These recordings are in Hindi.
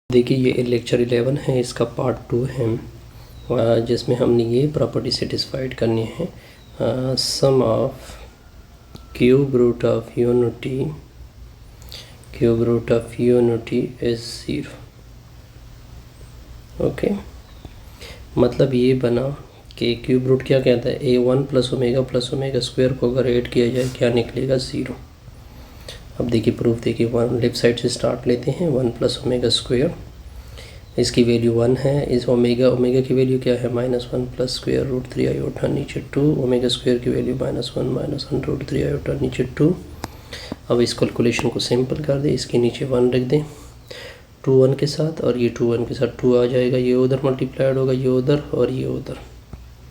देखिए ये लेक्चर 11 है, इसका पार्ट 2 है जिसमें हमने ये प्रॉपर्टी सेटिस्फाइड करनी है। Sum of cube root of unity is 0। Okay, मतलब ये बना कि क्यूब रूट क्या कहता है, a1 प्लस ओमेगा स्क्वायर को अगर ऐड किया जाए क्या निकलेगा, 0। अब देखिए प्रूफ देखिए, वन लेफ्ट साइड से स्टार्ट लेते हैं। 1 प्लस ओमेगा स्क्वायर, इसकी वैल्यू 1 है। इस ओमेगा की वैल्यू क्या है, -1 प्लस स्क्वायर रूट 3 आयोटा नीचे 2। ओमेगा स्क्वायर की वैल्यू -1 रूट 3 आयोटा नीचे 2। अब इस कैलकुलेशन को सिंपल कर दें, इसके नीचे 1 रख दें 2 1 के साथ, और ये 2 1 के साथ 2 आ जाएगा, ये उधर मल्टीप्लाइड होगा, ये उधर और ये उधर।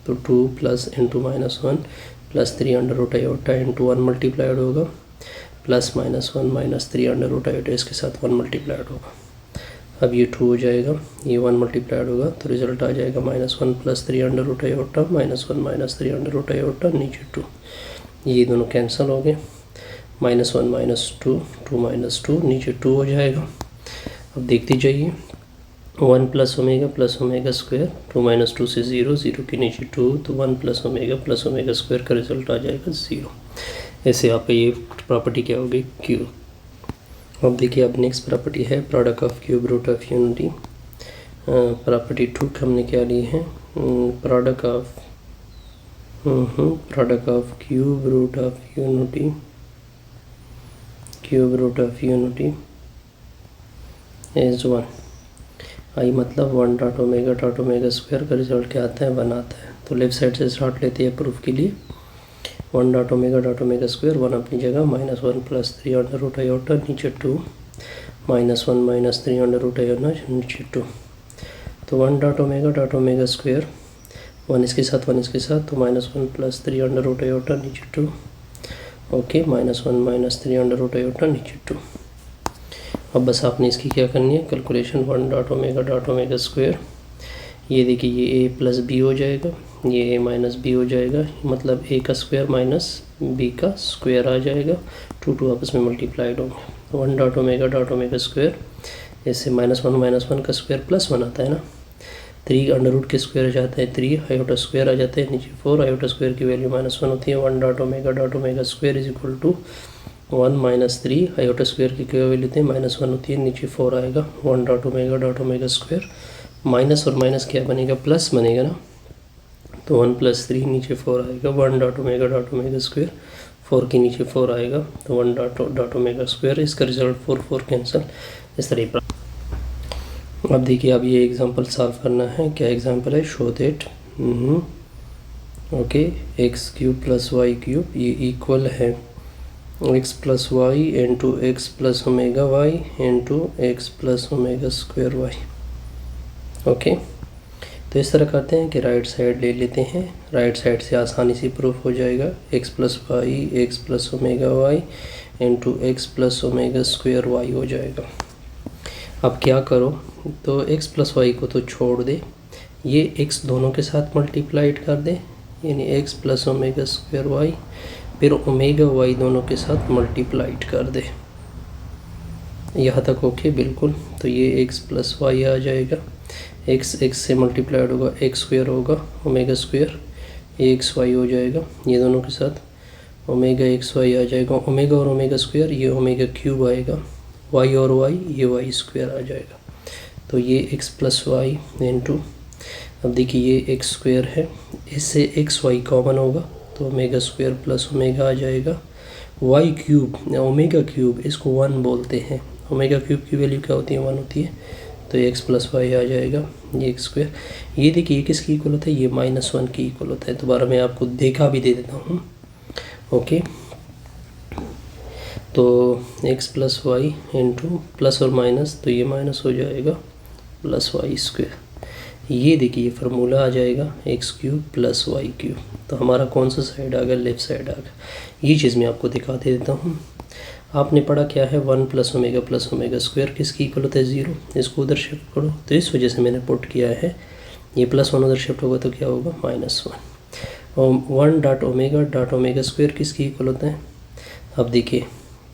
तो 2 plus into -1 plus 3 under root iota into 1 multiplied होगा, plus -1 minus 3 under root iota इसके साथ 1 मल्टीप्लाइड होगा। अब ये 2 हो जाएगा, ये 1 मल्टीप्लाइड होगा, तो रिजल्ट आ जाएगा -1 plus 3 under root iota -1 minus 3 under root iota नीचे 2। ये दोनों कैंसिल हो गए, -1 माइनस 2 2 माइनस 2 नीचे 2 हो जाएगा। अब देखते जाइए, 1 प्लस ओमेगा स्क्वायर, 2 माइनस 2 से 0 0 के नीचे 2, तो 1 प्लस ओमेगा स्क्वायर का रिजल्ट आ जाएगा 0। ऐसे आपका ये प्रॉपर्टी क्या होगी, क्यूब। अब देखिए, अब नेक्स्ट प्रॉपर्टी है product of cube root of unity. Property 2 हमने क्या ली है, product of cube root of unity is 1। I मतलब 1 डॉट ओमेगा स्क्वायर का रिजल्ट क्या आता है, 1 आता है। तो लेफ्ट साइड से स्टार्ट लेते हैं प्रूफ के लिए। 1 डॉट ओमेगा स्क्वायर, 1 अपनी जगह, -1 प्लस 3 अंडर रूट आयोटा नीचे 2, -1 माइनस 3 अंडर रूट आयोटा नीचे 2। तो 1 डॉट ओमेगा स्क्वायर, 1 इसके साथ 1 इसके साथ, तो -1 प्लस 3 अंडर रूट आयोटा नीचे 2। Okay, -1 minus 3 under root iota नीचे 2। अब बस आपने इसकी क्या करनी है, कैलकुलेशन 1 डॉट ओमेगा स्क्वायर। ये देखिए, ये a प्लस बी हो जाएगा, ये a माइनस बी हो जाएगा, मतलब a का स्क्वायर माइनस b का स्क्वायर आ जाएगा, 2 2 आपस में मल्टीप्लाइड होंगे। 1 डॉट ओमेगा स्क्वायर, इससे -1 का स्क्वायर +1 आता है ना, 3 अंडर रूट के स्क्वायर आ जाता है 3, आयोटा स्क्वायर आ जाता है नीचे 4, आयोटा स्क्वायर की वैल्यू -1 होती है। 1 dot omega square is equal to 1 minus 3, iota square की क्या वैल्यू होती है, -1 होती है, नीचे 4 आएगा। 1 डॉट ओमेगा स्क्वायर, माइनस और माइनस क्या बनेगा, प्लस बनेगा ना, तो 1 प्लस 3 नीचे 4 आएगा। 1 डॉट ओमेगा स्क्वायर, 4 के नीचे 4 आएगा, तो 1 डॉट ओमेगा स्क्वायर, इसका रिजल्ट 4 4 कैंसिल, इस तरह। अब देखिए, अब ये एग्जांपल सॉल्व करना है। क्या एग्जांपल है, show that okay x cube plus y cube ये इक्वल है x plus y into x plus omega y into x plus omega square y. Okay, तो इस तरह करते हैं कि राइट साइड ले लेते हैं, राइट साइड से आसानी से प्रूफ हो जाएगा। X plus y x plus omega y into x plus omega square y हो जाएगा। अब क्या करो, तो एक्स प्लस वाई को तो छोड़ दे, ये एक्स दोनों के साथ मल्टीप्लाइड कर दे, यानी x plus omega square y, फिर ओमेगा वाई दोनों के साथ मल्टीप्लाइड कर दे। यहाँ तक ओके बिल्कुल। तो ये एक्स प्लस वाई आ जाएगा, एक्स एक्स से मल्टीप्लाइड होगा, एक्स स्क्वायर होगा, ओमेगा स्क्वायर, एक्स वाई हो जाएगा, ये दोनों के साथ ओमेगा एक्स वाई आ जाएगा, ओमेगा और ओमेगा स्क्वायर, ये ओमेगा क्यूब आएगा, वाई और वाई, ये वाई स्क्वायर आ जाएगा। तो ये एक्स प्लस वाई इंटू, अब देखिए ये एक्स स्क्वायर है, इससे एक्स वाई कॉमन होगा, तो ओमेगा स्क्वायर प्लस ओमेगा आ जाएगा, वाई क्यूब ओमेगा क्यूब, इसको 1 बोलते हैं, ओमेगा क्यूब की वैल्यू क्या होती है, 1 होती है, तो एक्स प्लस वाई आ जाएगा, ये एक्स स्क्वायर। ये देखिए ये किसकी इक्वल होता है, ये -1 की इक्वल होता है। दोबारा मैं आपको देखा भी दे देता हूँ। ओके, तो x plus y into plus और माइनस, तो ये माइनस हो जाएगा प्लस वाई स्क्वायर। ये देखिए ये फार्मूला आ जाएगा x cube plus y cube. तो हमारा कौन सा साइड आ गया, लेफ्ट साइड आ गया। ये चीज़ मैं आपको दिखा दे देता हूँ। आपने पढ़ा क्या है, 1 प्लस ओमेगा स्क्वायर किसकी इक्वल होता है, 0। इसको उधर शिफ्ट करो, तो इस वजह से मैंने पुट किया है। ये +1 उधर शिफ्ट होगा तो क्या होगा, -1। और 1 डॉट ओमेगा स्क्वायर किसकी इक्वल होता है, अब देखिए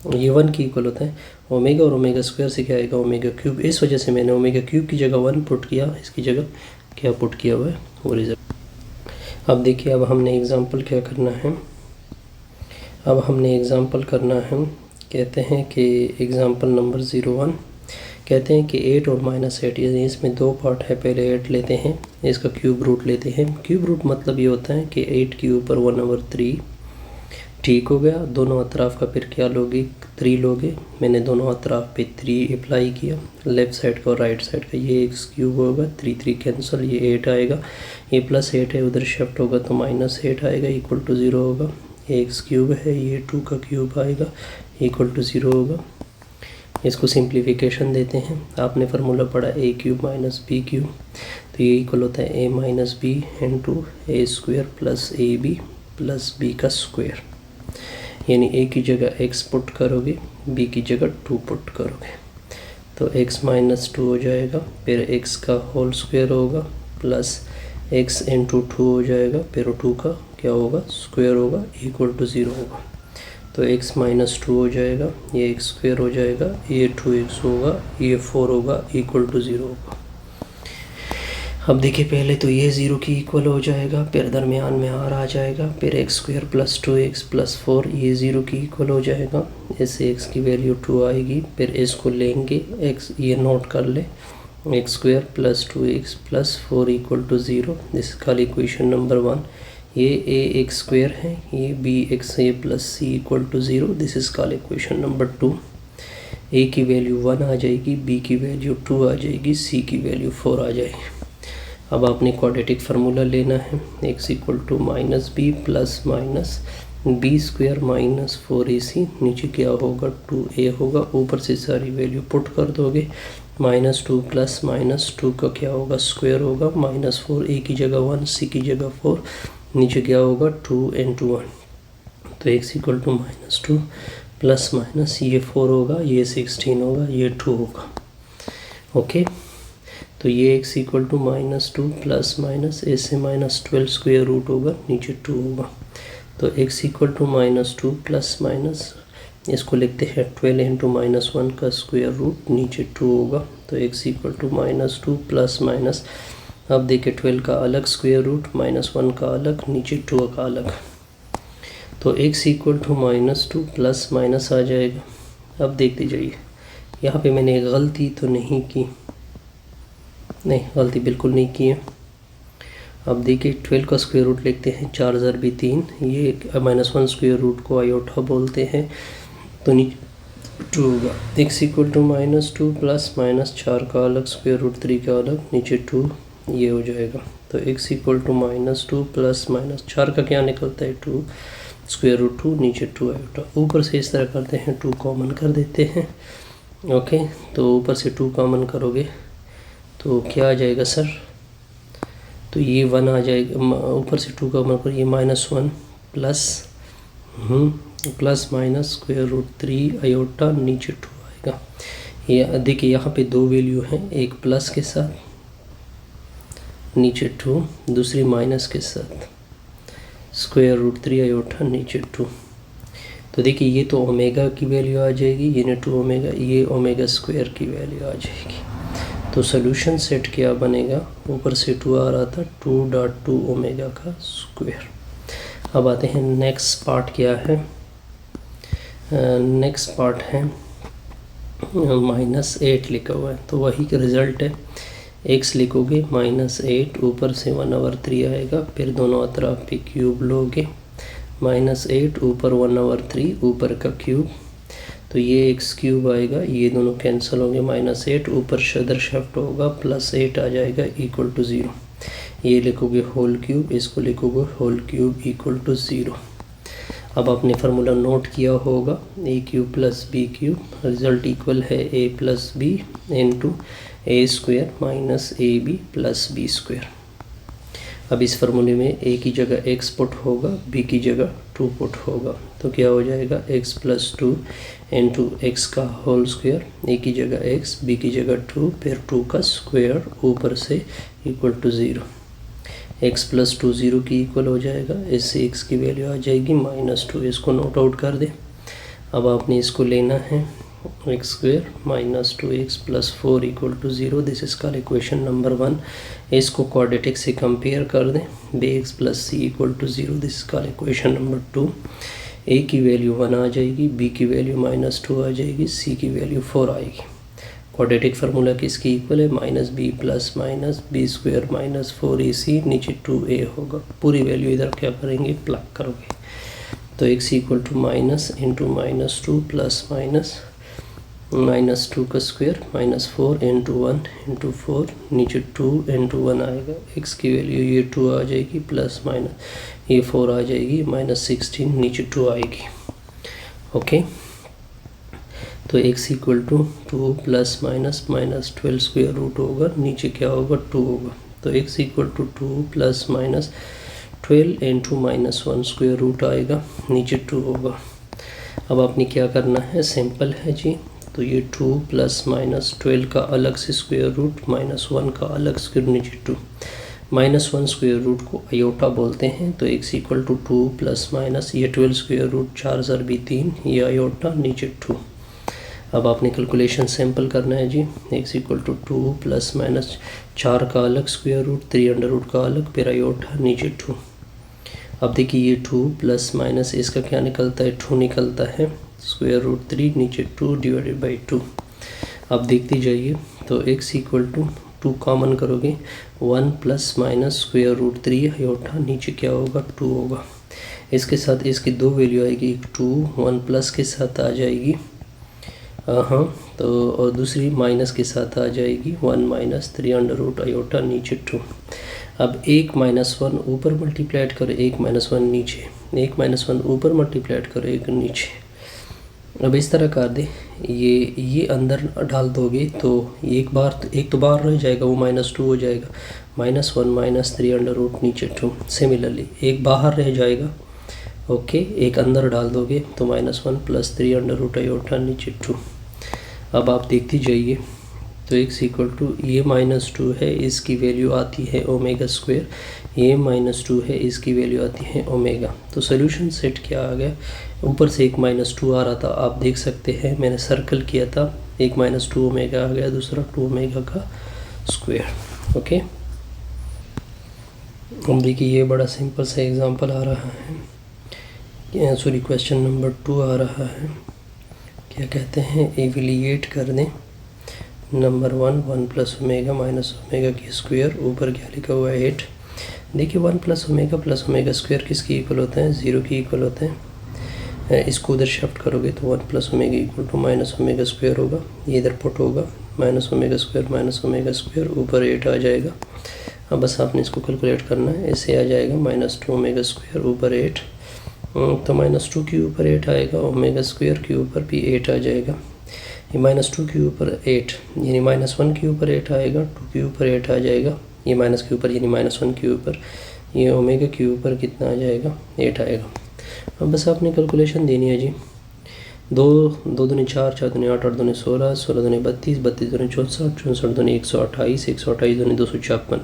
ये 1 की इक्वल होता है ओमेगा, और ओमेगा स्क्वायर से क्या आएगा ओमेगा क्यूब। इस वजह से मैंने ओमेगा क्यूब की जगह 1 पुट किया, इसकी जगह क्या पुट किया हुआ है वो रिजल्ट। अब देखिए अब हमने एग्ज़ाम्पल क्या करना है, अब हमने एग्ज़ाम्पल करना है, कहते हैं कि एग्ज़ाम्पल नंबर 01 कहते हैं कि 8 और -8, यानी इसमें दो पार्ट है। पहले 8 लेते हैं, इसका क्यूब रूट लेते हैं। क्यूब रूट मतलब ये होता है कि 8 के ऊपर 1/3, ठीक हो गया। दोनों अतराफ़ का फिर क्या लोगे 3 लोगे, मैंने दोनों अतराफ़ पे 3 अप्लाई किया, लेफ़्ट साइड का और राइट साइड का। ये x क्यूब होगा, 3 कैंसिल, ये 8 आएगा, ये +8 है उधर शिफ्ट होगा तो -8 आएगा, इक्वल टू 0 होगा। ये x क्यूब है, ये 2 का क्यूब आएगा, इक्वल टू 0 होगा। इसको सिंप्लीफिकेशन देते हैं, आपने फार्मूला पढ़ा a cube minus b cube, तो ये इक्वल होता है a minus B into A square plus A B plus B का स्क्वायर। यानी a की जगह x पुट करोगे, b की जगह 2 पुट करोगे, तो x माइनस 2 हो जाएगा, फिर x का होल स्क्वायर होगा प्लस x इंटू 2 हो जाएगा, फिर 2 का क्या होगा स्क्वायर होगा, इक्वल टू 0 होगा। तो x माइनस 2 हो जाएगा, ये x स्क्वायर हो जाएगा, ये 2x होगा, ये 4 होगा, इक्वल टू 0 होगा। अब देखिए पहले तो ये 0 की इक्वल हो जाएगा, फिर दरमियान में r आ जाएगा, फिर x square plus 2x plus 4 ये 0 की इक्वल हो जाएगा। इससे x की वैल्यू 2 आएगी, फिर इसको लेंगे x, ये नोट कर ले, x square plus 2x plus 4 equal to 0। This is called equation number 1। ये a x स्क्वायर है, ये bx a plus c equal to 0, this is called equation number 2। a की वैल्यू 1 आ जाएगी, b की वैल्यू 2 आ जाएगी, c की वैल्यू 4 आ जाएगी। अब आपने क्वाड्रेटिक फार्मूला लेना है, x equal to minus b plus minus b square minus 4ac, नीचे क्या होगा 2a होगा, ऊपर से सारी वैल्यू पुट कर दोगे, -2 प्लस -2 का क्या होगा स्क्वायर होगा, -4, a की जगह 1, c की जगह 4, नीचे क्या होगा 2 इंटू 1, तो x equal to -2 plus minus ये 4 होगा, ये 16 होगा, ये 2 होगा। ओके, तो ये x equal to -2 plus minus ऐसे -12 स्क्वायर रूट होगा, नीचे 2 होगा, तो x equal to -2 plus minus इसको लिखते हैं 12 इंटू -1 का स्क्वायर रूट, नीचे 2 होगा, तो x equal to -2 plus minus, अब देखिए 12 का अलग स्क्वायर रूट, -1 का अलग, नीचे 2 का अलग, तो x equal to -2 plus minus आ जाएगा। अब देखते जाइए, यहाँ पे मैंने गलती तो नहीं की, नहीं गलती बिल्कुल नहीं की है। अब देखिए 12 का स्क्वायर रूट लिखते हैं, 4 ज़र भी 3, ये -1 स्क्वायर रूट को आयोटा बोलते हैं, तो नीचे 2 होगा। x equal to -2 plus minus 4 का अलग स्क्वायर रूट 3 का अलग, नीचे 2, ये हो जाएगा, तो x equal to -2 plus minus 4 का क्या निकलता है 2 स्क्वायर रूट 2, नीचे 2 आयोटा। ऊपर से इस तरह करते हैं, 2 कॉमन कर देते हैं। ओके, तो ऊपर से 2 कॉमन करोगे तो क्या आ जाएगा सर, तो ये 1 आ जाएगा, ऊपर से 2 का मतलब ये -1 plus plus minus square root 3 iota, नीचे 2 आएगा। ये देखिए यहाँ पे दो वैल्यू हैं, एक प्लस के साथ नीचे 2, दूसरी माइनस के साथ स्क्वायर रूट 3 आयोटा, नीचे 2। तो देखिए ये तो ओमेगा की वैल्यू आ जाएगी, ये 2 ओमेगा, ये ओमेगा स्क्वायर की वैल्यू आ जाएगी। तो सोल्यूशन सेट क्या बनेगा, ऊपर से 2 आ रहा था, 2.2 ओमेगा का स्क्वायर। अब आते हैं नेक्स्ट पार्ट क्या है, नेक्स्ट पार्ट है -8 लिखा हुआ है, तो वही का रिज़ल्ट है। x लिखोगे -8, ऊपर से 1/3 आएगा, फिर दोनों अतराफ पे क्यूब लोगे, -8 ऊपर 1/3 ऊपर का क्यूब, तो ये x क्यूब आएगा, ये दोनों कैंसिल होंगे, -8 ऊपर सदर शिफ्ट होगा, +8 आ जाएगा, इक्वल टू 0। ये लिखोगे होल क्यूब, इसको लिखोगे होल क्यूब, इक्वल टू 0। अब आपने फार्मूला नोट किया होगा, a क्यूब प्लस b क्यूब, रिजल्ट इक्वल है a plus b into A square minus a B plus b square. अब इस फार्मूले में a की जगह x पुट होगा, b की जगह 2 पुट होगा, तो क्या हो जाएगा x प्लस 2 इंटू एक्स का होल स्क्वायर, a की जगह x, b की जगह 2, फिर 2 का स्क्वायर ऊपर से इक्वल टू 0। x प्लस 2 0 की इक्वल हो जाएगा, इससे x की वैल्यू आ जाएगी -2, इसको नोट आउट कर दें। अब आपने इसको लेना है x square minus 2x plus 4 equal to 0। This is called equation number 1। इसको क्वाड्रेटिक से कंपेयर कर दें, bx plus C equal to 0। This is called equation number 2। a की वैल्यू 1 आ जाएगी, b की वैल्यू -2 आ जाएगी, c की वैल्यू 4 आएगी। क्वाड्रेटिक फार्मूला किसकी इक्वल है? Minus b plus minus b square minus 4ac, नीचे 2a होगा। पूरी वैल्यू इधर क्या करेंगे? प्लग करोगे। तो x equal to minus into -2 plus -2 का स्क्वायर -4 इंटू 1 इंटू 4, नीचे 2 इंटू 1 आएगा। x की वैल्यू ये 2 आ जाएगी, प्लस माइनस ये 4 आ जाएगी, -16, नीचे 2 आएगी। ओके, तो x equal to 2 plus minus -12 square root होगा, नीचे क्या होगा? 2 होगा। तो x equal to 2 plus -12 into -1 square root आएगा, नीचे 2 होगा। अब आपने क्या करना है? सिंपल है जी। तो ये 2 प्लस -12 का अलग से स्क्वायर रूट, -1 का अलग स्क्वायर, नीचे 2। -1 स्क्वायर रूट को अयोटा बोलते हैं। तो x equal to 2 plus minus ये 12 स्क्वायर रूट, 4 ज़र भी 3, ये अयोटा, नीचे 2। अब आपने कैलकुलेशन सिंपल करना है जी। x equal to 2 plus minus 4 का अलग स्क्वायर रूट, 3 अंडर रूट का अलग, फिर अयोटा, नीचे 2। अब देखिए ये 2 प्लस माइनस इसका क्या निकलता है? 2 निकलता है, स्क्वायर रूट 3, नीचे 2 डिवाइडेड बाई 2। अब देखते जाइए। तो x इक्वल टू 2 कॉमन करोगे, 1 plus minus square root 3 iota, नीचे क्या होगा? 2 होगा। इसके साथ इसकी दो वैल्यू आएगी, 2 1 प्लस के साथ आ जाएगी, हाँ, तो और दूसरी माइनस के साथ आ जाएगी, 1 माइनस 3 अंडर रूट अयोटा, नीचे 2। अब 1 -1 ऊपर मल्टीप्लाइड करो, 1 -1 नीचे, 1 -1 ऊपर मल्टीप्लाइड करो, 1 नीचे। अब इस तरह कर दे, ये अंदर डाल दोगे तो एक तो बाहर रह जाएगा, वो -2 हो जाएगा, -1 -3 अंडर रूट, नीचे 2। सिमिलरली एक बाहर रह जाएगा, ओके, एक अंदर डाल दोगे तो -1 प्लस 3 अंडर रूट अयोटा, नीचे 2। अब आप देखते जाइए। तो x इक्वल टू ये -2 है, इसकी वैल्यू आती है ओमेगा स्क्वायर, ये -2 है, इसकी वैल्यू आती है ओमेगा। तो सोल्यूशन सेट क्या आ गया? ऊपर से एक -2 आ रहा था, आप देख सकते हैं मैंने सर्कल किया था, एक -2 ओमेगा आ गया, दूसरा 2 ओमेगा का स्क्वायर। ओके, अब देखिए ये बड़ा सिंपल सा एग्जांपल आ रहा है, सॉरी क्वेश्चन नंबर 2 आ रहा है। क्या कहते हैं? एविलिएट कर दें number 1 plus omega minus omega की स्क्वायर, ऊपर क्या लिखा हुआ है 8। देखिए 1 प्लस ओमेगा स्क्वायर किसकी इक्वल होते हैं? 0 की इक्वल होते हैं। इसको उधर शिफ्ट करोगे तो 1 plus omega equal to minus omega square होगा, ये इधर पुट होगा, माइनस ओमेगा स्क्वायर ऊपर 8 आ जाएगा। अब बस आपने इसको कैलकुलेट करना है, ऐसे आ जाएगा -2 ओमेगा स्क्वायर ऊपर 8, तो -2 के ऊपर 8 आएगा, ओमेगा स्क्वायर के ऊपर भी 8 आ जाएगा। ये -2 के ऊपर 8 यानी -1 के ऊपर 8 आएगा, 2 के ऊपर 8 आ जाएगा, ये माइनस के ऊपर यानी -1 के ऊपर, ये ओमेगा के ऊपर कितना आ जाएगा? 8 आएगा। अब बस आपने कैलकुलेशन देनी है जी। 2 दूनी 4, 4 दूनी 8, 8 दूनी 16, 16 दूनी 32, 32 दूनी 64, 64 दूनी 128, 128 दूनी 256,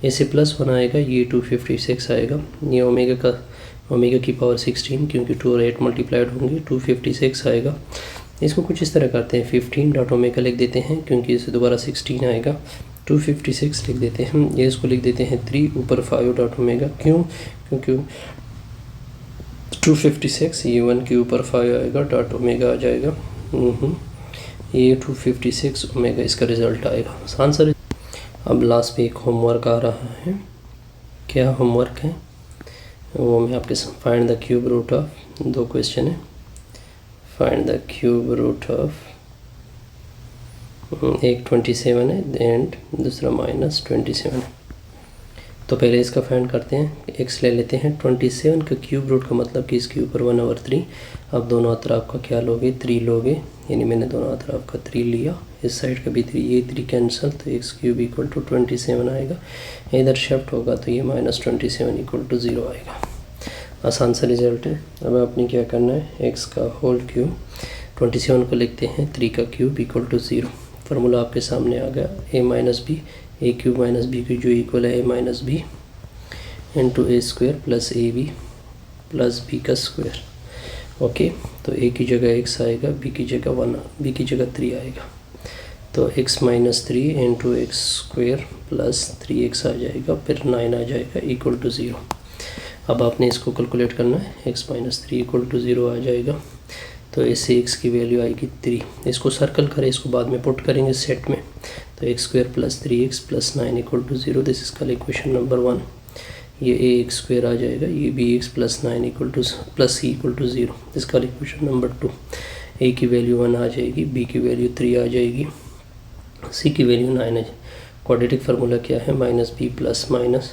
ऐसे +1 आएगा, ये 256 आएगा। ये ओमेगा की पावर 16, क्योंकि 2 और 8 मल्टीप्लाइड होंगे, 256 आएगा। इसको कुछ इस तरह करते हैं, 15 डॉट ओमेगा लिख देते हैं, क्योंकि इसे दोबारा 16 आएगा, 256 लिख देते हैं। ये इसको लिख देते हैं 3 ऊपर 5 डॉट ओमेगा, क्यों? क्योंकि 256 ये 1 के ऊपर 5 आएगा, डॉट ओमेगा आ जाएगा, ये 256 ओमेगा इसका रिज़ल्ट आएगा। आंसर। अब लास्ट पे एक होमवर्क आ रहा है। क्या होमवर्क है वो मैं आपके साथ, find the cube root of, 2 question है, find the cube root of, एक 27 है एंड दूसरा -27 है। तो पहले इसका फाइंड करते हैं, x ले लेते हैं। 27 का क्यूब रूट का मतलब कि इसके ऊपर 1/3। अब दोनों अतराफ का क्या लोगे? 3 लोगे, यानी मैंने दोनों अतराफ का 3 लिया, इस साइड का भी 3, ये 3 कैंसिल, तो x क्यूब इक्वल टू 27 आएगा। इधर शिफ्ट होगा तो ये -27 इक्वल टू 0 आएगा। आसान सा रिजल्ट है। अब आपने क्या करना है, x का होल क्यूब, 27 को लिखते हैं 3 का क्यूब इक्वल टू 0। फार्मूला आपके सामने आ गया, a क्यूब माइनस बी की जो इक्वल है a minus B into A square plus A B plus B का स्क्वायर। ओके, तो ए की जगह x आएगा, बी की जगह 1, बी की जगह 3 आएगा। तो x minus 3 into x square plus 3x आ जाएगा, फिर 9 आ जाएगा इक्वल टू 0। अब आपने इसको कैलकुलेट करना है, x माइनस 3 इक्वल टू 0 आ जाएगा। तो इससे x की वैल्यू आएगी 3। इसको सर्कल करें, इसको बाद में पुट करेंगे सेट में। तो x square plus 3x plus 9 equal to 0, this is called equation number 1। ये ए एक्स स्क्वेयर आ जाएगा, ये b x plus 9 equal to plus C equal to 0, this called equation number 2। ए की वैल्यू 1 आ जाएगी, बी की वैल्यू 3 आ जाएगी, सी की वैल्यू 9 आ जाएगी। क्वाड्रेटिक फार्मूला क्या है, minus b plus minus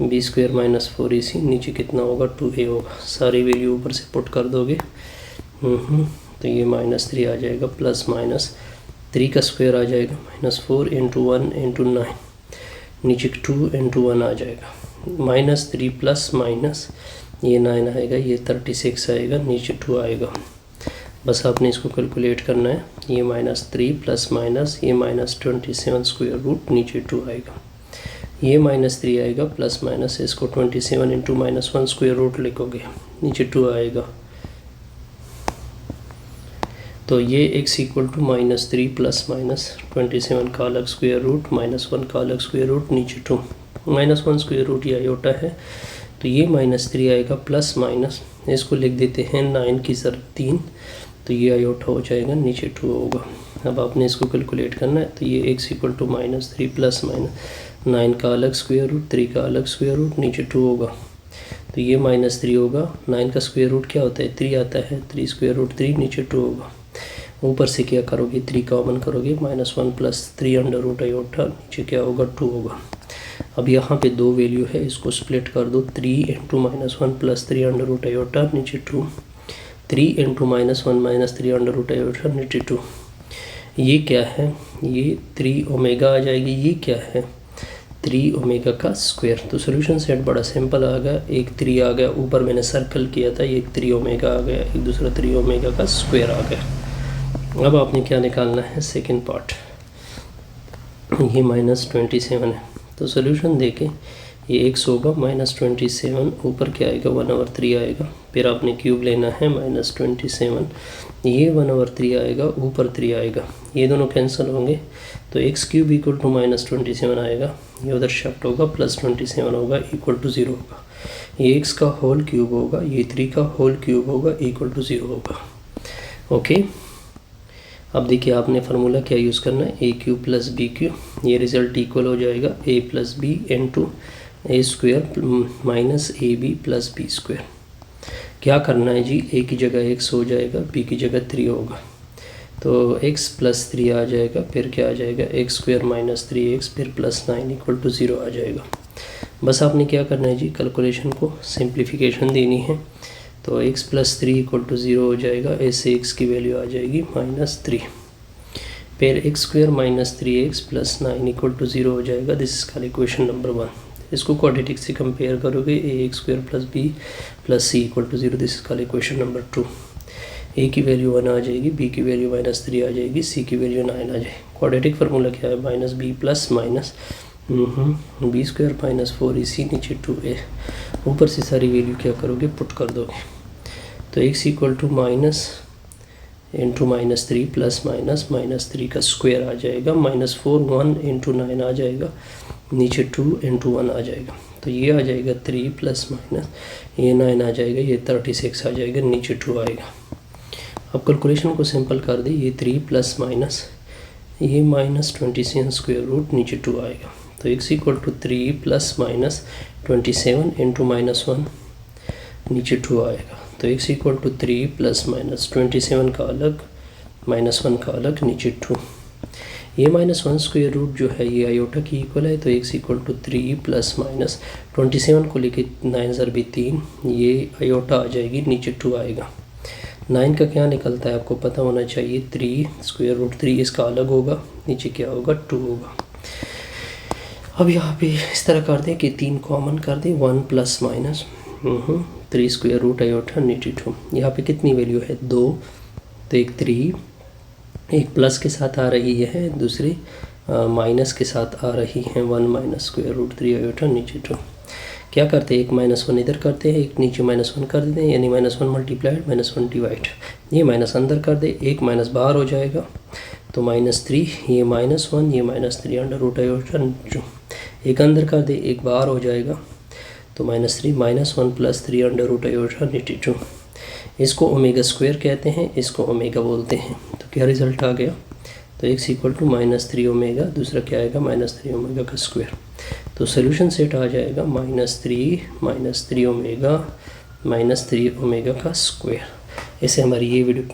b square minus 4ac, नीचे कितना होगा 2a होगा। सारी वैल्यू ऊपर से पुट कर दोगे। तो ये माइनस 3 आ जाएगा, प्लस माइनस 3 का स्क्वायर आ जाएगा, माइनस 4 इंटू 1 इंटू 9, नीचे 2 इंटू 1 आ जाएगा, माइनस 3 प्लस माइनस ये 9 आएगा, ये 36 आएगा, नीचे 2 आएगा। बस आपने इसको कैलकुलेट करना है। ये माइनस 3 प्लस माइनस ये माइनस 27 स्क्वायर रूट, नीचे 2 आएगा। ये माइनस 3 आएगा, प्लस माइनस इसको 27 इंटू माइनस 1 स्क्वायर रूट लिखोगे, नीचे 2 आएगा। तो ये x equal to minus 3 plus minus 27 का अलग स्क्वायर रूट, माइनस 1 का अलग स्क्वायर रूट, नीचे 2, माइनस 1 स्क्वायर रूट ये आयोटा है। तो ये माइनस 3 आएगा, प्लस माइनस इसको लिख देते हैं 9 की जर 3, तो ये आयोटा हो जाएगा, नीचे 2 होगा। अब आपने इसको कैलकुलेट करना है। तो ये x equal to minus 3 plus minus 9 का अलग स्क्वायर रूट, 3 का अलग स्क्वायर रूट, नीचे 2 होगा। तो ये माइनस 3 होगा, 9 का स्क्वायर रूट क्या होता है 3 आता है, 3 स्क्वायर रूट 3, नीचे 2 होगा। ऊपर से क्या करोगे 3 कॉमन करोगे, minus 1 plus 3 under root iota, नीचे क्या होगा 2 होगा। अब यहाँ पे 2 वैल्यू है, इसको स्प्लिट कर दो, 3 into minus 1 plus 3 under root iota, नीचे 2, 3 into minus 1 minus 3 under root iota, नीचे 2। ये क्या है, ये 3 ओमेगा आ जाएगी। ये क्या है 3 ओमेगा का स्क्वायर। तो सोल्यूशन सेट बड़ा सिंपल आ गया, एक 3 आ गया, ऊपर मैंने सर्कल किया था, ये 3 ओमेगा आ गया, एक दूसरा 3 ओमेगा का स्क्वायर आ गया। अब आपने क्या निकालना है, सेकंड पार्ट। ये माइनस 27 है, तो सोल्यूशन देके ये x होगा माइनस 27, ऊपर क्या आएगा 1/3 आएगा, फिर आपने क्यूब लेना है माइनस 27, ये 1/3 आएगा, ऊपर 3 आएगा, ये दोनों कैंसिल होंगे, तो x cube equal to minus 27 आएगा, ये उधर शिफ्ट होगा, प्लस 27 होगा, इक्वल टू 0 होगा। ये x का होल क्यूब होगा, ये 3 का होल क्यूब होगा, इक्वल टू 0 होगा। ओके, अब देखिए आपने फार्मूला क्या यूज़ करना है, a cube plus b cube, ये रिजल्ट इक्वल हो जाएगा a plus b into A square minus a B plus b square. क्या करना है जी, a की जगह x हो जाएगा, b की जगह 3 होगा, तो x प्लस 3 आ जाएगा, फिर क्या आ जाएगा एक्स स्क्वायर माइनस 3x, फिर प्लस 9 इक्वल टू 0 आ जाएगा। बस आपने क्या करना है जी, कैलकुलेशन को सिंप्लीफिकेशन देनी है। तो x प्लस 3 इक्वल टू 0 हो जाएगा, ऐसे x की वैल्यू आ जाएगी माइनस 3, फिर X square minus 3x plus 9 equal to 0 हो जाएगा, this is called equation number 1। इसको क्वाड्रेटिक से कंपेयर करोगे, A X square plus B plus C equal to 0, this is called equation number 2। ए की वैल्यू 1 आ जाएगी, बी की वैल्यू माइनस 3 आ जाएगी, सी की वैल्यू 9 आ जाएगी। क्वाड्रेटिक फार्मूला क्या है, minus b plus minus b square minus 4ac, नीचे 2a, ऊपर से सारी वैल्यू क्या करोगे पुट कर दोगे। तो x equal to minus into minus 3 plus minus minus 3 का स्क्वायर आ जाएगा, माइनस 4 1 इंटू 9 आ जाएगा, नीचे 2 इंटू 1 आ जाएगा, तो ये आ जाएगा 3 प्लस माइनस ये 9 आ जाएगा, ये 36 आ जाएगा, नीचे 2 आएगा। अब कैलकुलेशन को सिंपल कर दे, ये 3 प्लस माइनस ये माइनस 27 स्क्वायर रूट, नीचे 2 आएगा। तो x equal to 3 plus minus 27 into minus 1, नीचे 2 आएगा। तो x equal to 3 plus minus 27 का अलग माइनस 1 का अलग, नीचे 2। ये माइनस 1 स्क्वायर रूट जो है ये आयोटा की इक्वल है, तो x equal to 3 plus minus 27 को लेके 9 ज़र भी 3, ये आयोटा आ जाएगी, नीचे 2 आएगा। 9 का क्या निकलता है आपको पता होना चाहिए, 3 स्क्वायर रूट 3 इसका अलग होगा, नीचे क्या होगा 2 होगा। अब यहाँ पे इस तरह कर दें कि 3 कॉमन कर दें, 1 plus minus 3 square root iota, नीचे 2। यहाँ पे कितनी वैल्यू है 2, तो एक 3 एक प्लस के साथ आ रही है, दूसरी माइनस के साथ आ रही है, 1 माइनस स्क्वायर रूट 3 आयोटा, नीचे 2। क्या करते हैं, एक -1 इधर करते हैं, एक नीचे -1 कर देते हैं, यानी -1 मल्टीप्लाइड -1 डिवाइड, ये माइनस अंदर कर दे, एक माइनस बाहर हो जाएगा, तो -3, ये -1, ये -3 अंडर रूट -2, एक अंदर कर दे, एक बाहर हो जाएगा, तो -3 -1 + 3 अंडर रूट -2। इसको ओमेगा स्क्वायर कहते हैं, इसको ओमेगा बोलते हैं। तो क्या रिज़ल्ट आ गया, तो x = -3 ओमेगा, दूसरा क्या आएगा -3 ओमेगा का स्क्वायर। तो सोल्यूशन सेट आ जाएगा -3 ओमेगा -3 ओमेगा का स्क्वायर। ऐसे हमारी ये वीडियो